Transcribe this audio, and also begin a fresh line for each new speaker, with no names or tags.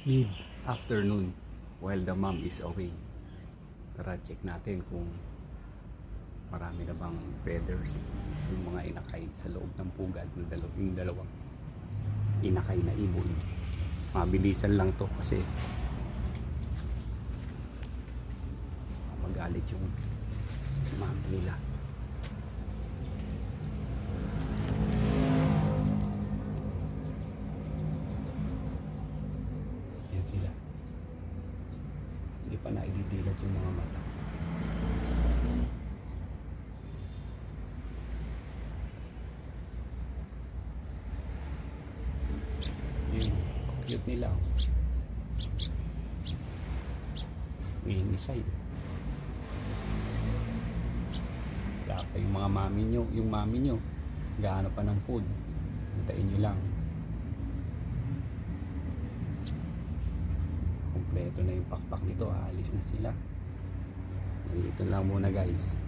mid-afternoon while the mom is away. Tara check natin kung marami na bang feathers yung mga inakay sa loob ng pugad ng dalawang inakay na ibon. Mabilisan lang to kasi magalit yung mom nila. Yan sila, hindi pa naididilat yung mga mata. Yung cute nila, inisay. Wala pa yung mga mami nyo, yung mami nyo gaano pa ng food, hintayin nyo lang. Kompleto na yung pakpak nito, aalis na sila. Nandito lang muna guys.